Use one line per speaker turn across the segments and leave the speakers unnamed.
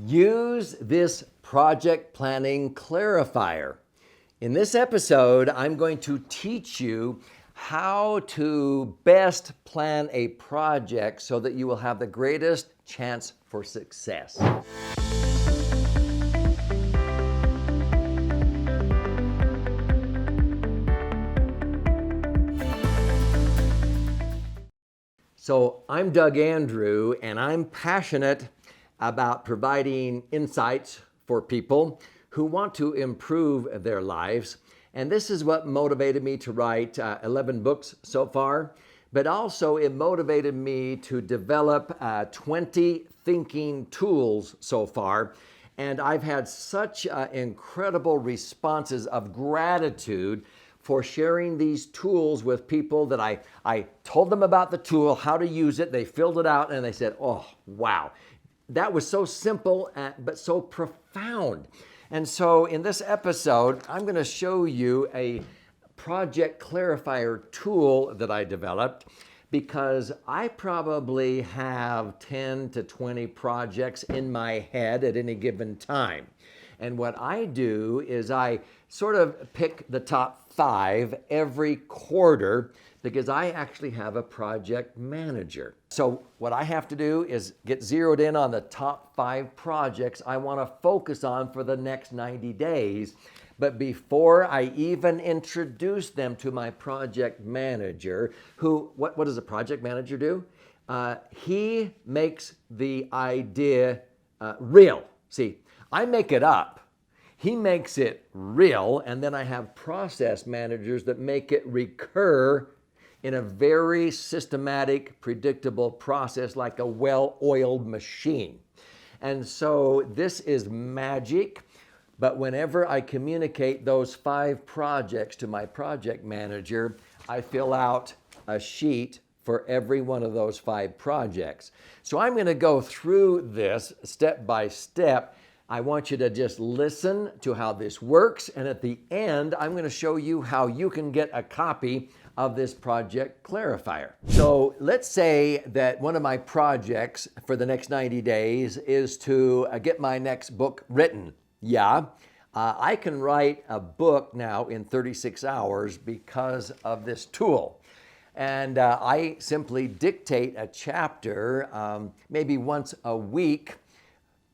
Use this project planning clarifier. In this episode, I'm going to teach you how to best plan a project so that you will have the greatest chance for success. So I'm Doug Andrew, and I'm passionate about providing insights for people who want to improve their lives. And this is what motivated me to write 11 books so far, but also it motivated me to develop 20 thinking tools so far. And I've had such incredible responses of gratitude for sharing these tools with people that I told them about the tool, how to use it. They filled it out and they said, oh, wow. That was so simple, but so profound. And so in this episode, I'm going to show you a Project Clarifier tool that I developed because I probably have 10 to 20 projects in my head at any given time. And what I do is I sort of pick the top 5 every quarter because I actually have a project manager. So what I have to do is get zeroed in on the top 5 projects I want to focus on for the next 90 days. But before I even introduce them to my project manager, what does a project manager do? He makes the idea real. See, I make it up. He makes it real, and then I have process managers that make it recur in a very systematic, predictable process like a well-oiled machine. And so this is magic, but whenever I communicate those 5 projects to my project manager, I fill out a sheet for every one of those 5 projects. So I'm going to go through this step by step. I want you to just listen to how this works, and at the end, I'm going to show you how you can get a copy of this Project Clarifier. So let's say that one of my projects for the next 90 days is to get my next book written. Yeah, I can write a book now in 36 hours because of this tool. And I simply dictate a chapter maybe once a week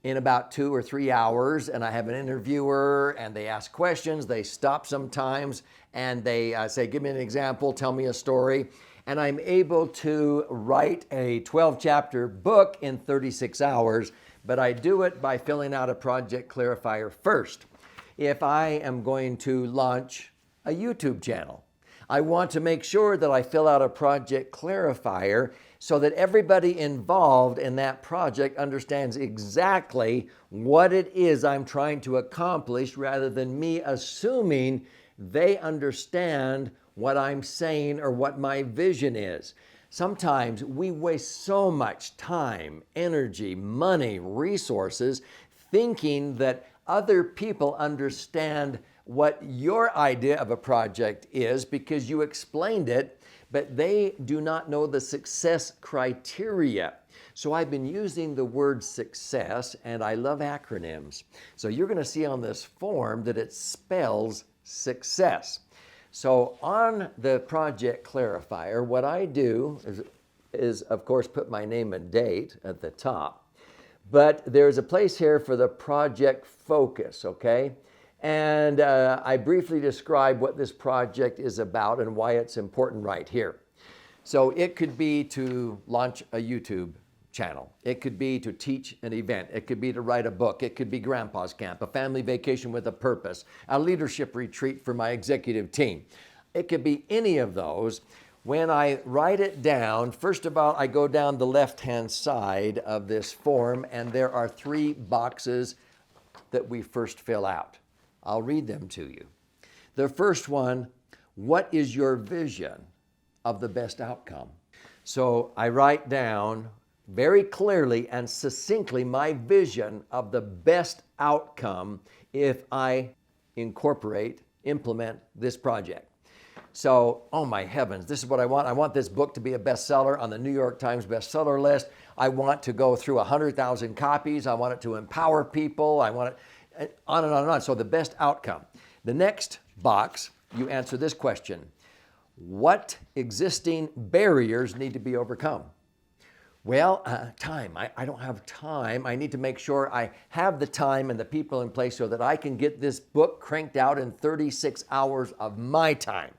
in about 2 or 3 hours, and I have an interviewer and they ask questions, they stop sometimes, and they say, give me an example, tell me a story, and I'm able to write a 12-chapter book in 36 hours, but I do it by filling out a Project Clarifier first. If I am going to launch a YouTube channel, I want to make sure that I fill out a Project Clarifier so that everybody involved in that project understands exactly what it is I'm trying to accomplish rather than me assuming they understand what I'm saying or what my vision is. Sometimes we waste so much time, energy, money, resources thinking that other people understand what your idea of a project is because you explained it, but they do not know the success criteria. So I've been using the word success, and I love acronyms. So you're going to see on this form that it spells success. So on the Project Clarifier, what I do is of course, put my name and date at the top. But there's a place here for the project focus, okay? And I briefly describe what this project is about and why it's important right here. So it could be to launch a YouTube channel. It could be to teach an event. It could be to write a book. It could be grandpa's camp, a family vacation with a purpose, a leadership retreat for my executive team. It could be any of those. When I write it down, first of all, I go down the left-hand side of this form, and there are 3 boxes that we first fill out. I'll read them to you. The first one, what is your vision of the best outcome? So I write down very clearly and succinctly my vision of the best outcome if I implement this project. So, oh my heavens, this is what I want. I want this book to be a bestseller on the New York Times bestseller list. I want to go through 100,000 copies. I want it to empower people. I want it on and on and on. So the best outcome. The next box, you answer this question. What existing barriers need to be overcome? Well, time. I don't have time. I need to make sure I have the time and the people in place so that I can get this book cranked out in 36 hours of my time.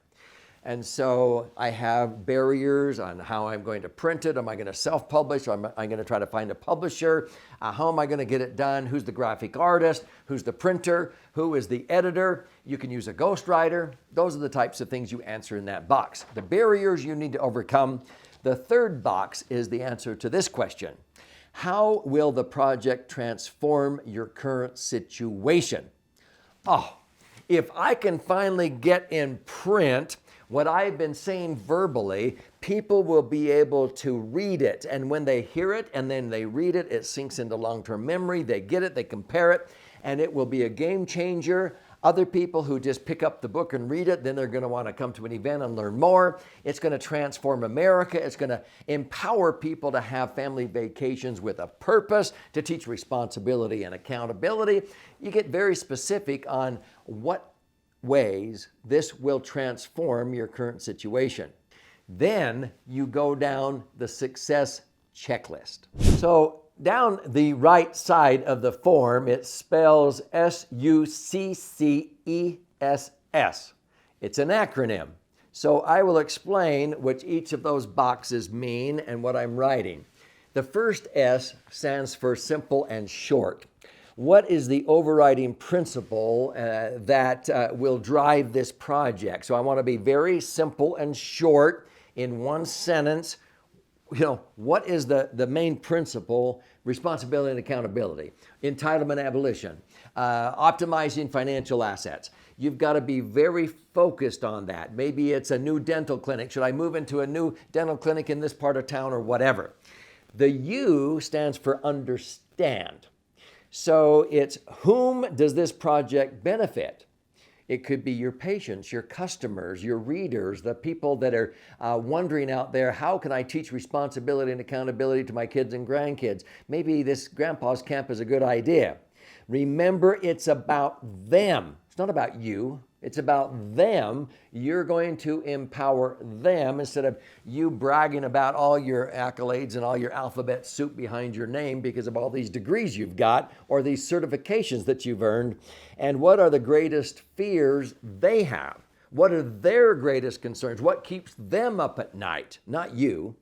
And so I have barriers on how I'm going to print it. Am I going to self-publish? Or am I going to try to find a publisher? How am I going to get it done? Who's the graphic artist? Who's the printer? Who is the editor? You can use a ghostwriter. Those are the types of things you answer in that box. The barriers you need to overcome. The third box is the answer to this question. How will the project transform your current situation? Oh, if I can finally get in print what I've been saying verbally, people will be able to read it. And when they hear it and then they read it, it sinks into long-term memory. They get it, they compare it, and it will be a game changer. Other people who just pick up the book and read it, then they're going to want to come to an event and learn more. It's going to transform America. It's going to empower people to have family vacations with a purpose, to teach responsibility and accountability. You get very specific on what ways this will transform your current situation. Then you go down the success checklist. So down the right side of the form, it spells SUCCESS. It's an acronym. So I will explain what each of those boxes mean and what I'm writing. The first S stands for simple and short. What is the overriding principle that will drive this project? So I want to be very simple and short in one sentence. What is the main principle? Responsibility and accountability, entitlement abolition, optimizing financial assets. You've got to be very focused on that. Maybe it's a new dental clinic. Should I move into a new dental clinic in this part of town or whatever? The U stands for understand. So it's whom does this project benefit? It could be your patients, your customers, your readers, the people that are wondering out there, how can I teach responsibility and accountability to my kids and grandkids? Maybe this grandpa's camp is a good idea. Remember, it's about them. It's not about you. It's about them. You're going to empower them instead of you bragging about all your accolades and all your alphabet soup behind your name because of all these degrees you've got or these certifications that you've earned. And what are the greatest fears they have? What are their greatest concerns? What keeps them up at night? Not you.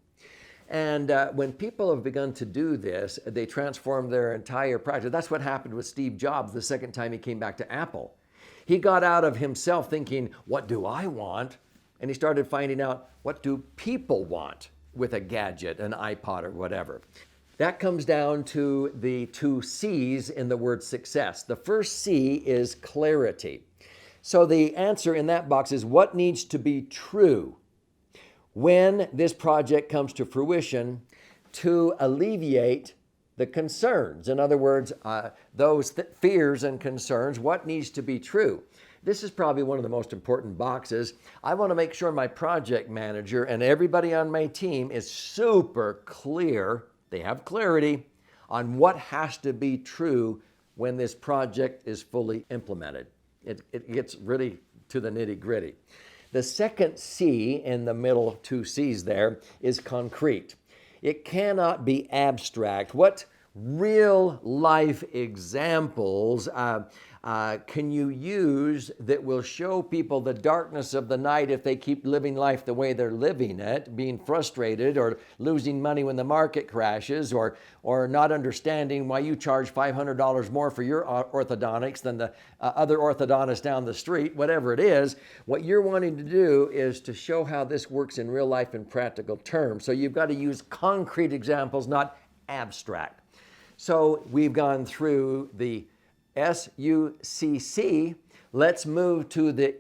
And when people have begun to do this, they transform their entire practice. That's what happened with Steve Jobs the second time he came back to Apple. He got out of himself thinking, what do I want? And he started finding out, what do people want with a gadget, an iPod or whatever? That comes down to the two C's in the word success. The first C is clarity. So the answer in that box is what needs to be true when this project comes to fruition to alleviate the concerns. In other words, those fears and concerns, what needs to be true? This is probably one of the most important boxes. I want to make sure my project manager and everybody on my team is super clear, they have clarity on what has to be true when this project is fully implemented. It gets really to the nitty-gritty. The second C in the middle two C's there is concrete. It cannot be abstract. What real life examples can you use that will show people the darkness of the night if they keep living life the way they're living it, being frustrated or losing money when the market crashes or not understanding why you charge $500 more for your orthodontics than the other orthodontist down the street, whatever it is. What you're wanting to do is to show how this works in real life in practical terms. So you've got to use concrete examples, not abstract. So we've gone through the SUCC. Let's move to the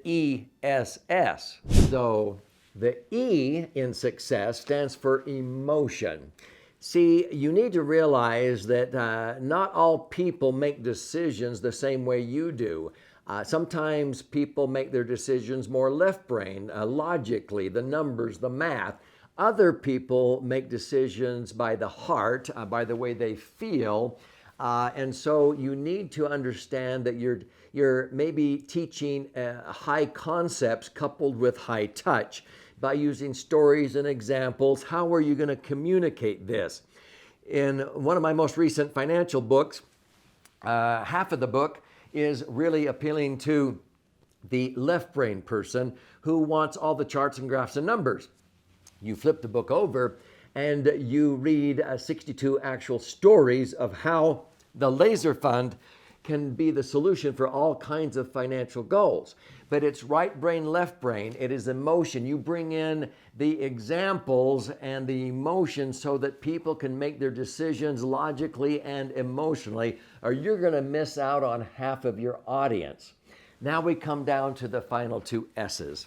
ESS. So the E in success stands for emotion. See, you need to realize that not all people make decisions the same way you do. Sometimes people make their decisions more left brain, logically, the numbers, the math. Other people make decisions by the heart, by the way they feel. And so you need to understand that you're maybe teaching high concepts coupled with high touch by using stories and examples. How are you going to communicate this? In one of my most recent financial books, half of the book is really appealing to the left brain person who wants all the charts and graphs and numbers. You flip the book over and you read 62 actual stories of how the laser fund can be the solution for all kinds of financial goals. But it's right brain, left brain. It is emotion. You bring in the examples and the emotion so that people can make their decisions logically and emotionally, or you're going to miss out on half of your audience. Now we come down to the final two S's.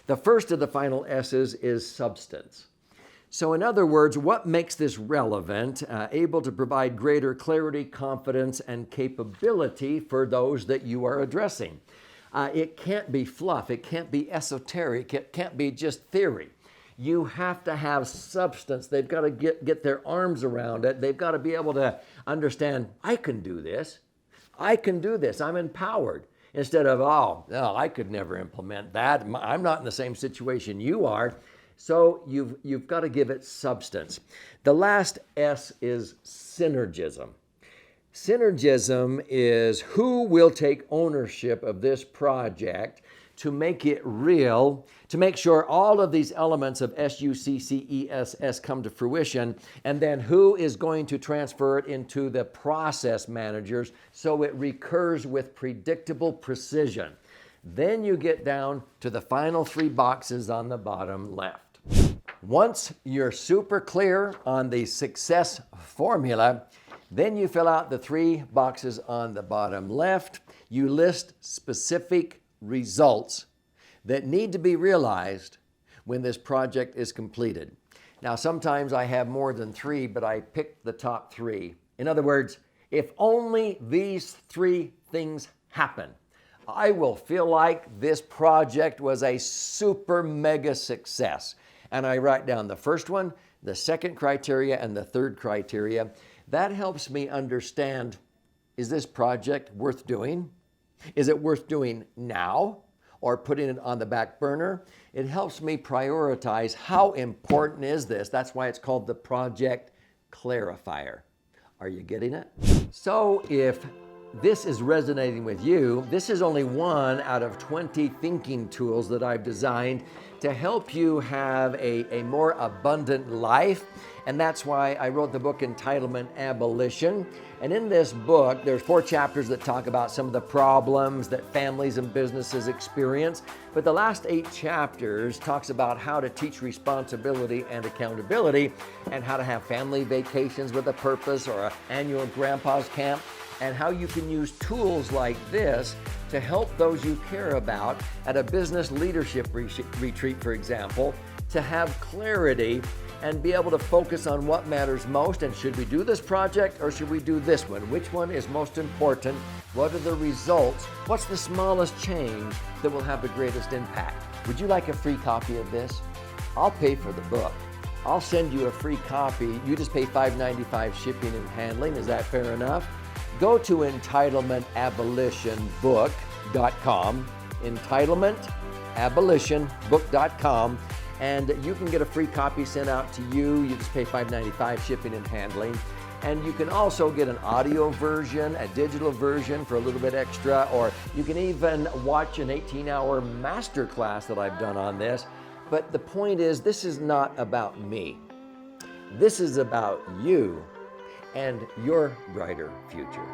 The first of the final S's is substance. So in other words, what makes this relevant, able to provide greater clarity, confidence, and capability for those that you are addressing? It can't be fluff. It can't be esoteric. It can't be just theory. You have to have substance. They've got to get their arms around it. They've got to be able to understand, I can do this. I can do this. I'm empowered. Instead of, oh, no, I could never implement that. I'm not in the same situation you are. So you've got to give it substance. The last S is synergism. Synergism is who will take ownership of this project to make it real, to make sure all of these elements of SUCCESS come to fruition, and then who is going to transfer it into the process managers so it recurs with predictable precision. Then you get down to the final three boxes on the bottom left. Once you're super clear on the success formula, then you fill out the three boxes on the bottom left. You list specific results that need to be realized when this project is completed. Now, sometimes I have more than three, but I picked the top three. In other words, if only these three things happen, I will feel like this project was a super mega success. And I write down the first one, the second criteria, and the third criteria. That helps me understand, is this project worth doing? Is it worth doing now or putting it on the back burner? It helps me prioritize how important is this. That's why it's called the Project Clarifier. Are you getting it? So if this is resonating with you, this is only one out of 20 thinking tools that I've designed to help you have a more abundant life. And that's why I wrote the book Entitlement Abolition. And in this book, there's 4 chapters that talk about some of the problems that families and businesses experience. But the last 8 chapters talks about how to teach responsibility and accountability, and how to have family vacations with a purpose, or an annual grandpa's camp, and how you can use tools like this to help those you care about at a business leadership retreat, for example, to have clarity and be able to focus on what matters most. And should we do this project or should we do this one? Which one is most important? What are the results? What's the smallest change that will have the greatest impact? Would you like a free copy of this? I'll pay for the book. I'll send you a free copy. You just pay $5.95 shipping and handling. Is that fair enough? Go to entitlementabolitionbook.com, entitlementabolitionbook.com, and you can get a free copy sent out to you. You just pay $5.95 shipping and handling. And you can also get an audio version, a digital version for a little bit extra, or you can even watch an 18-hour masterclass that I've done on this. But the point is, this is not about me. This is about you and your brighter future.